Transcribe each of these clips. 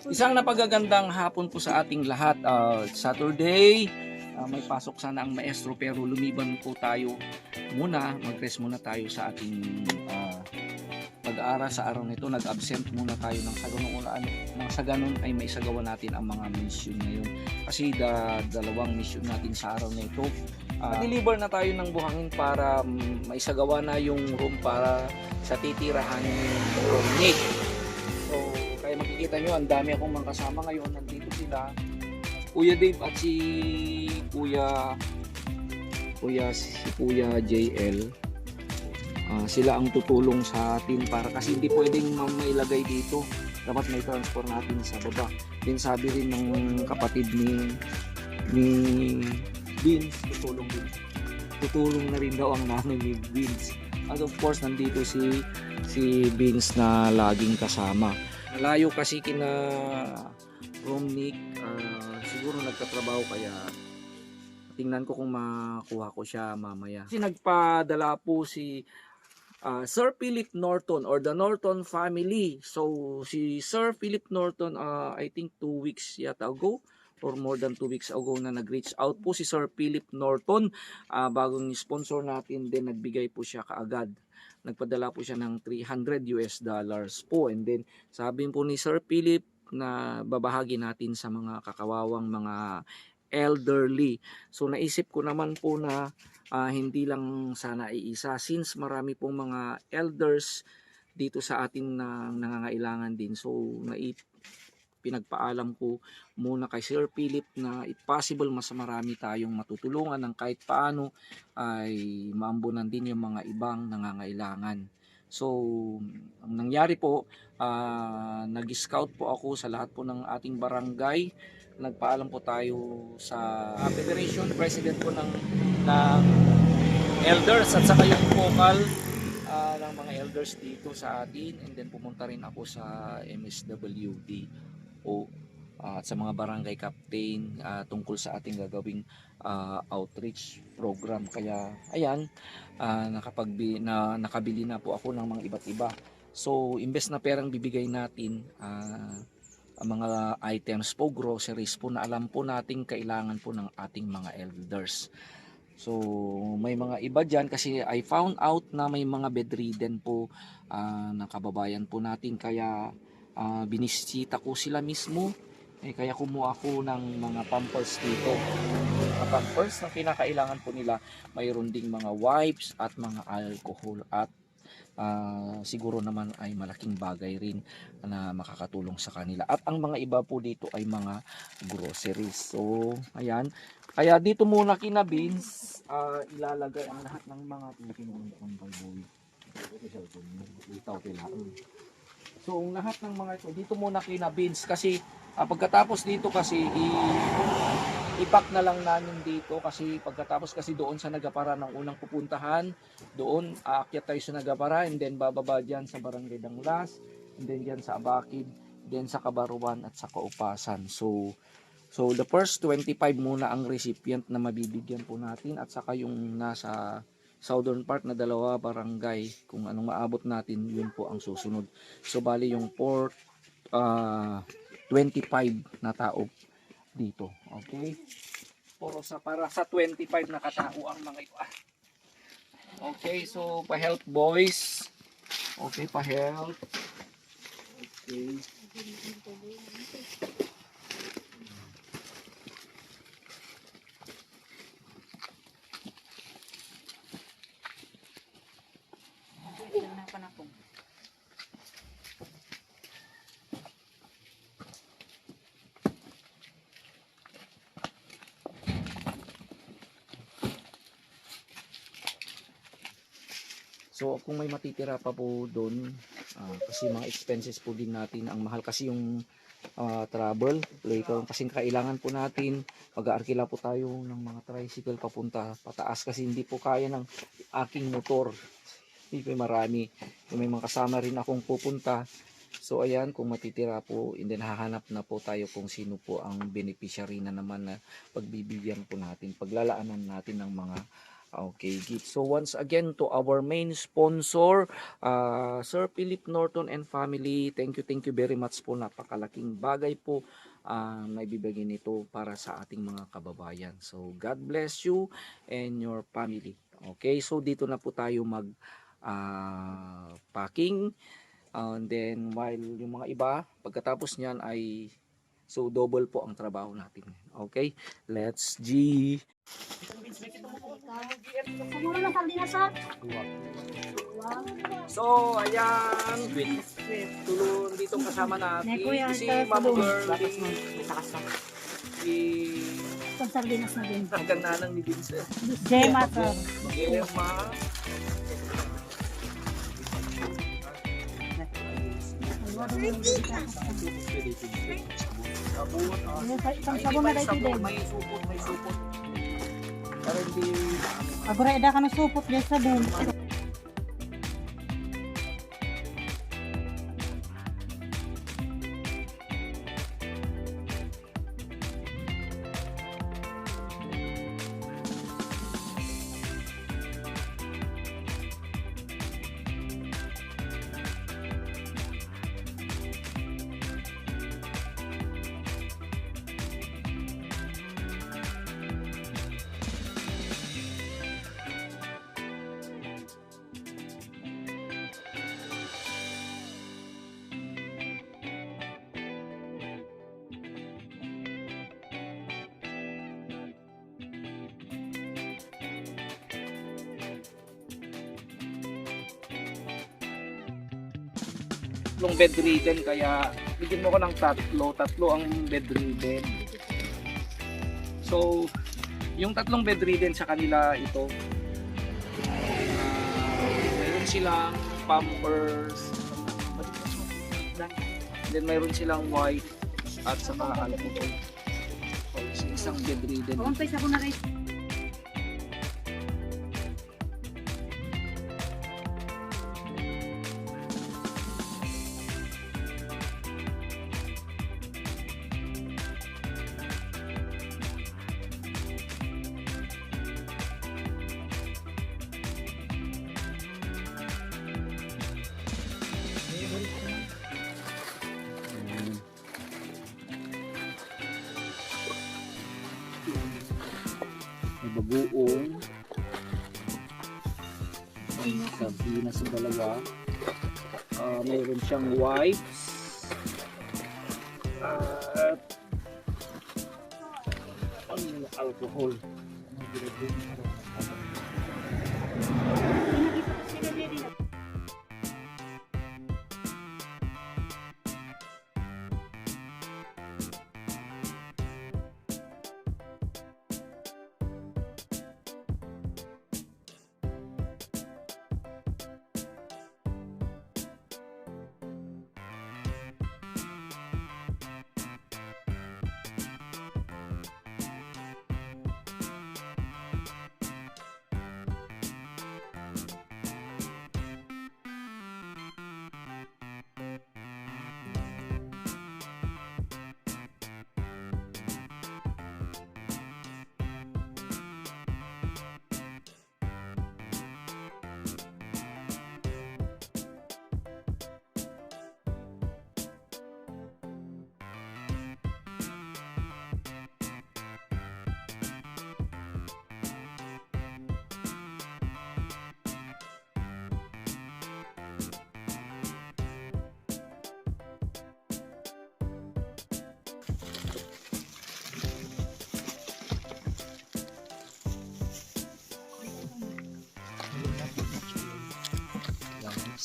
Isang napagagandang hapon po sa ating lahat. Saturday, may pasok sana ang maestro pero lumiban po tayo muna. Mag-rest muna tayo sa ating pag-aaral sa araw nito. Nag-absent muna tayo nang sa ganun ay maisagawa natin ang mga mission ngayon. Kasi dalawang mission natin sa araw na ito. Deliver na tayo ng buhangin para maisagawa na yung room para sa titirahan ni Nick. So, kaya makikita nyo, ang dami akong mga kasama ngayon. Nandito sila, Kuya Dave at si Kuya JL. Sila ang tutulong sa atin para kasi hindi pwedeng mailagay dito. Dapat may transfer natin sa baba. Then sabi rin ng kapatid ni Vince, tutulong na rin daw ang nanay ni Vince. At of course, nandito si Vince na laging kasama. Malayo kasi kina Romnick, siguro nagtatrabaho kaya tingnan ko kung makuha ko siya mamaya. Kasi nagpadala po si Sir Philip Norton or the Norton family. So si Sir Philip Norton, I think 2 weeks yata ago or more than 2 weeks ago na nag-reach out po si Sir Philip Norton. Bagong sponsor natin din, nagbigay po siya kaagad. Nagpadala po siya ng $300 po, and then sabi po ni Sir Philip na babahagi natin sa mga kakawawang mga elderly. So naisip ko naman po na hindi lang sana iisa, since marami pong mga elders dito sa atin na nangangailangan din. So pinagpaalam ko muna kay Sir Philip na if possible mas marami tayong matutulungan ng kahit paano ay maambunan din yung mga ibang nangangailangan. So ang nangyari po, nag-scout po ako sa lahat po ng ating barangay. Nagpaalam po tayo sa Federation President po ng elders at saka yung vocal ng mga elders dito sa atin, and then pumunta rin ako sa MSWD at sa mga barangay captain tungkol sa ating gagawing outreach program. Kaya ayan, nakabili na po ako ng mga iba't iba. So imbes na perang bibigay natin, ang mga items po, groceries po na alam po nating kailangan po ng ating mga elders. So may mga iba dyan kasi I found out na may mga bedridden po na kababayan po natin, kaya binisita ko sila mismo. Kaya kumuha ako ng mga pampers dito. Mga pampers na kinakailangan po nila. Mayroon ding mga wipes at mga alcohol at siguro naman ay malaking bagay rin na makakatulong sa kanila. At ang mga iba po dito ay mga groceries. So ayan. Kaya dito muna kina Beans, ilalagay ang lahat ng mga So ang lahat ng mga ito dito muna kina Beans kasi pagkatapos dito kasi ipak na lang namin dito kasi pagkatapos kasi doon sa Nagapara ng unang pupuntahan, doon aakyat tayo sa Nagapara, and then bababa diyan sa Barangay Danglas, and then diyan sa Abakid, then sa Kabaruan at sa Kaupasan. So the first 25 muna ang recipient na mabibigyan po natin, at saka yung nasa southern part na dalawa barangay, kung anong maabot natin yun po ang susunod. So bali yung 25 na tao dito. Okay? Para sa 25 na katao ang mga ito. Okay, so pa-help boys. Okay, pa-help. Okay. So kung may matitira pa po doon, kasi mga expenses po din natin, ang mahal kasi yung travel later, kasi kailangan po natin mag-aarkila po tayo ng mga tricycle papunta pataas kasi hindi po kaya ng aking motor. Hindi po marami. May mga kasama rin akong pupunta. So ayan, kung matitira po, and then hahanap na po tayo kung sino po ang beneficiary na naman na pagbibigyan po natin, paglalaanan natin ng mga Okay, Git. So once again to our main sponsor, Sir Philip Norton and family, thank you very much po. Napakalaking bagay po na ibibigay nito para sa ating mga kababayan. So God bless you and your family. Okay, so dito na po tayo mag packing. And then while yung mga iba, pagkatapos niyan ay so double po ang trabaho natin. Okay, let's G. Siguro na sardinas, sir. So, ayan. Tulong dito kasama natin. Si Ma'am Girlie. Si Itong sardinas na din. Tagananang ni Vincent. Gemma, sir. Gemma. Sabon. Isang sabon na dito din. May supot, may supot. Pero hindi... Agureda ka ng supot dyan sa din. Tatlong bedridden kaya bigyan mo ko ng tatlo ang bedridden. So yung tatlong bedridden sa kanila ito mayroon silang pampers, then mayroon silang white at saka alcohol. So, isang bedridden. Huwag pa sabon na rin. May bagoong sabi na sa dalawa. Mayroon siyang wipes at alcohol.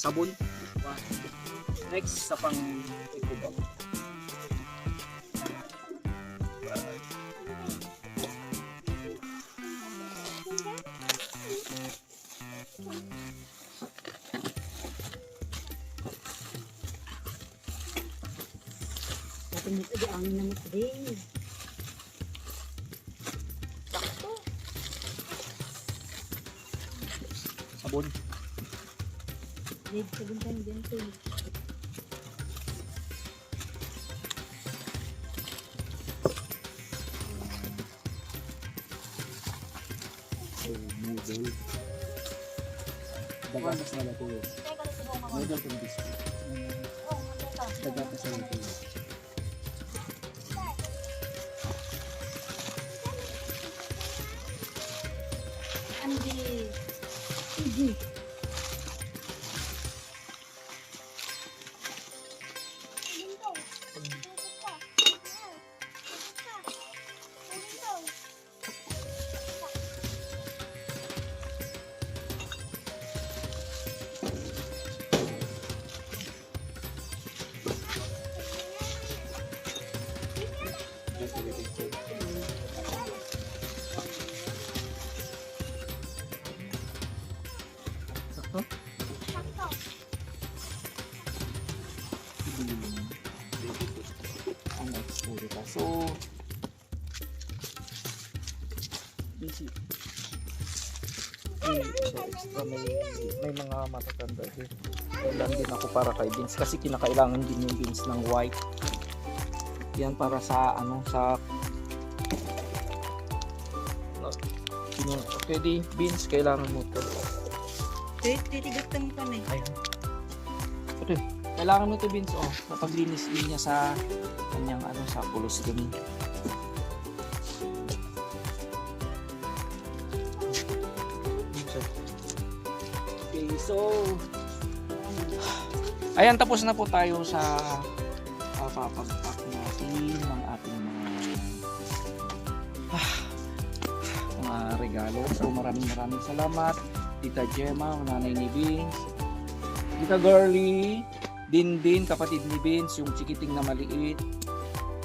Sabon. Next sa pang eco bag. Natin dito di angin na matrin. Sabon. Leg sabon tayo dyan ito. So, move. bol. Dagatas na nato yun. Model kong biscuit. Dagatas na nato yun. Andi. Iji. So, busy. Extra may mga matatanda din. Kailan din ako para kay Vince kasi kinakailangan din yung Vince ng white. Yan para sa pwede Vince, kailangan mo to. Titigat lang pa na eh. Ayun. Ito, kailangan mo to Vince sa paglinis din niya sa kanyang sa colostomy. Okay, so ayan, tapos na po tayo sa papag-pack natin ng ating mga regalo. So maraming salamat Tita Gemma, nanay ni Vince, Tita Girly, Din, kapatid ni Vince, yung chikiting na maliit,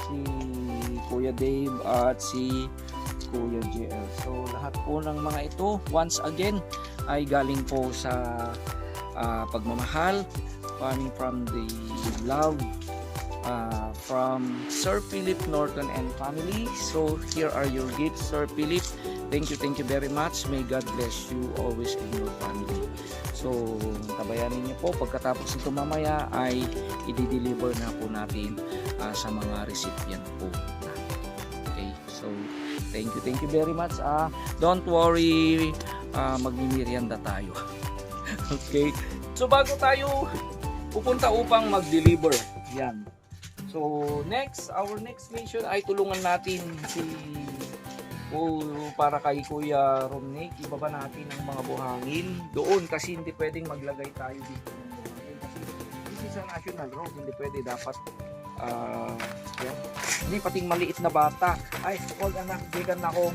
si Kuya Dave at si Kuya JL. So lahat po ng mga ito once again ay galing po sa pagmamahal, coming from the love from Sir Philip Norton and family. So here are your gifts, Sir Philip. Thank you very much. May God bless you always in your family. So tabayanin niyo po, pagkatapos ito mamaya ay i-deliver na po natin sa mga recipient po natin. Okay, so thank you very much. Don't worry, magmimerienda tayo. Okay, so bago tayo pupunta upang mag-deliver, yan. So our next mission ay tulungan natin para kay Kuya Romnick. Ibaba natin ang mga buhangin doon kasi hindi pwedeng maglagay tayo dito ng buhangin kasi this is a national road, hindi pwede, dapat yan. Hindi, pating maliit na bata ay huwag anak, digan na ako.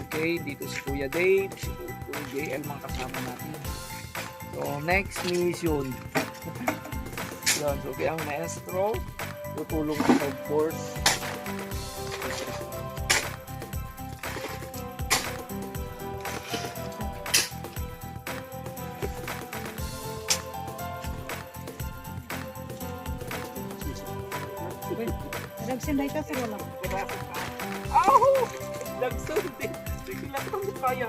Okay, dito si Kuya Dave, si Kuya JL, mga kasama natin. So next mission yan, so kaya ang maestro tutulong sa course. Dagsin na ito sa wala. Aho! Dagsin din. Sige lang ito kaya.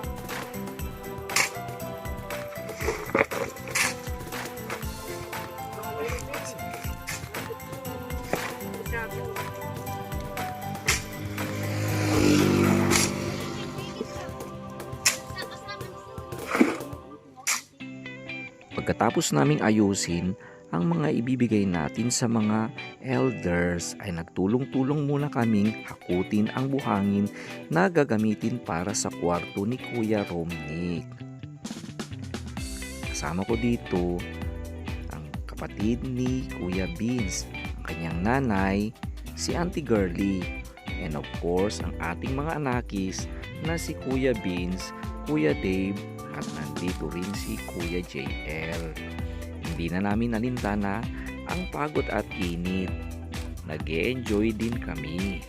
Pagkatapos naming ayusin ang mga ibibigay natin sa mga elders, ay nagtulong-tulong muna kaming hakutin ang buhangin na gagamitin para sa kwarto ni Kuya Romnick. Kasama ko dito ang kapatid ni Kuya Vince, ang kanyang nanay, si Auntie Girly, and of course ang ating mga anakis na si Kuya Vince, Kuya Dave, at nandito rin si Kuya JL. Hindi na namin nalintana ang pagod at init. Nag-e-enjoy din kami.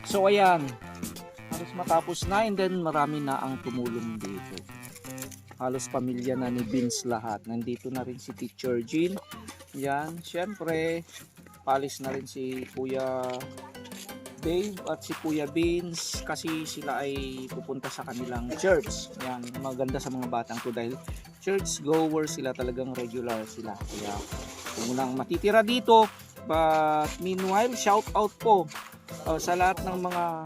So ayan, halos matapos na and then marami na ang tumulong dito. Halos pamilya na ni Vince lahat. Nandito na rin si Teacher Jean. Yan, syempre, palis na rin si Kuya Dave at si Kuya Vince kasi sila ay pupunta sa kanilang church. Yan, maganda sa mga batang to dahil church goer sila, talagang regular sila. Kaya kung unang matitira dito, but meanwhile, shout out po sa lahat ng mga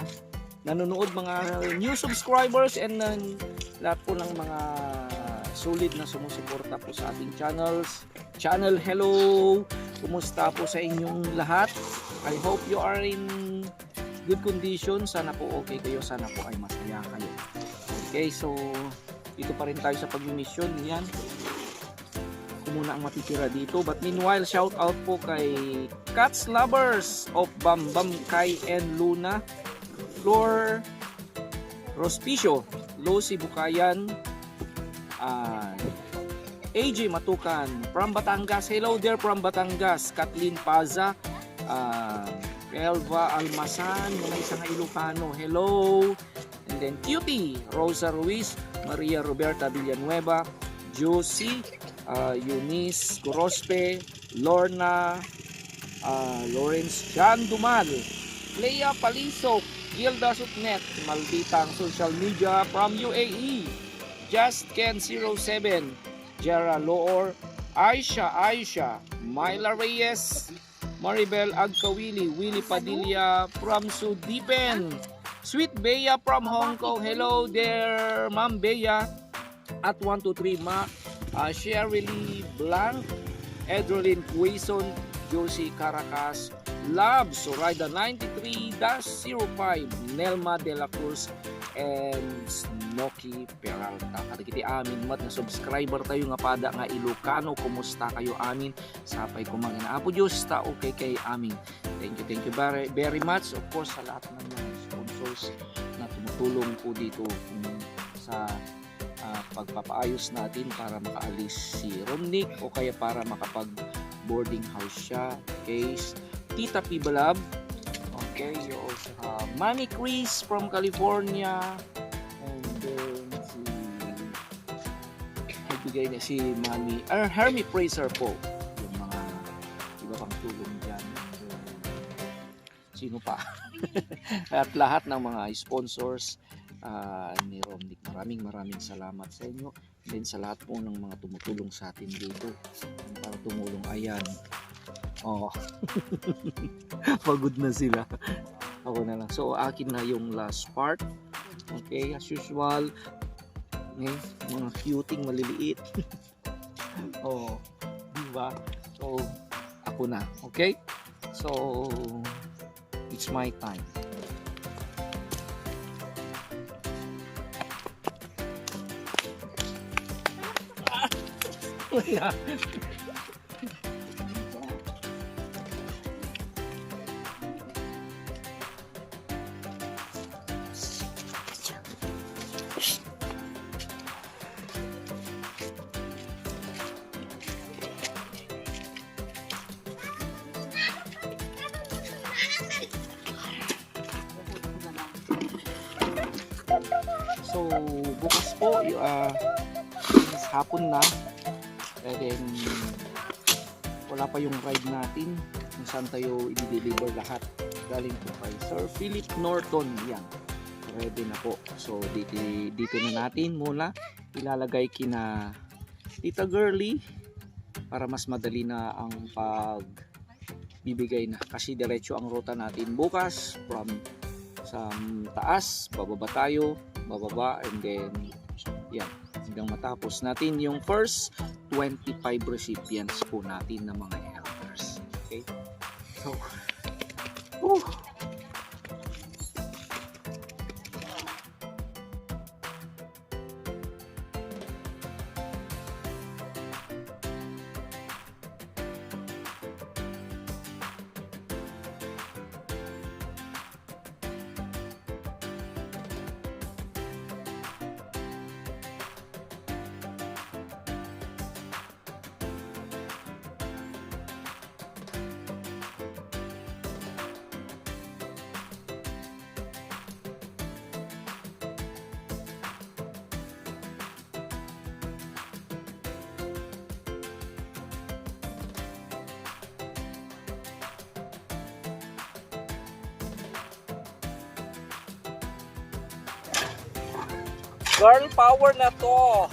nanonood, mga new subscribers and lahat po ng mga solid na sumusuporta po sa ating channel. Hello, kumusta po sa inyong lahat? I hope you are in good condition. Sana po okay kayo, sana po ay masaya kayo. Okay, so dito pa rin tayo sa pag-mission. Yan, ako muna ang matitira dito, but meanwhile, shout out po kay Cats Lovers of Bambam Kai and Luna, Flor Rospicio, Lucy Bukayan, AJ Matukan from Batangas. Hello there from Batangas. Kathleen Paza, Elva Almasan, mga isang Ilocano. Hello. And then Cutie, Rosa Ruiz, Maria Roberta Villanueva, Josie, Eunice Gorospe, Lorna, Lawrence Jan Dumal, Leia Palisok, Gilda Sutnet, Malditang Social Media from UAE, Just Ken 07, Jera Loor, Aisha, Myla Reyes, Maribel Agkawili, Willie Padilla from Sudipen, Sweet Bea from Hong Kong. Hello there, Ma'am Bea at 123 Ma, Sherilyn Blanc, Edrolyn Quaison, Josie Caracas, Love, Zoraida 93-05, Nelma De La Cruz, and Snoky Peralta. Katikiti amin mat na subscriber tayo nga pada nga Ilocano. Kumusta kayo amin? Sapay ko mga apo Diyos ta okay kay amin. Thank you very much. Of course sa lahat ng mga sponsors na tumutulong po dito sa pagpapaayos natin para makaalis si Romnick o kaya para makapag boarding house siya. Case Tita Pibalab. Okay, you also have Mami Chris from California. And then nagbigay na si Mami Hermie Fraser po. Yung mga iba pang tulong dyan. Sino pa? At lahat ng mga sponsors ni Romnick. Maraming salamat sa inyo. Then sa lahat po ng mga tumutulong sa atin dito para tumulong. Ayan. Oh. Pagod na sila. Ako na lang. So akin na yung last part. Okay, as usual. Okay, mga cuting maliliit. Oh, diba? So ako na. Okay? So it's my time. Yeah. So bukas po hapon na. And then wala pa yung ride natin kung saan tayo i-deliver lahat. Galing po kay Sir Philip Norton. Yan, ready na po. So dito na natin muna ilalagay kina Tita Girly para mas madali na ang pagbibigay na, kasi diretso ang ruta natin bukas from sa taas, bababa tayo, bababa, and then yan, hanggang matapos natin yung first 25 recipients po natin ng mga helpers. Okay? So, Girl power na to.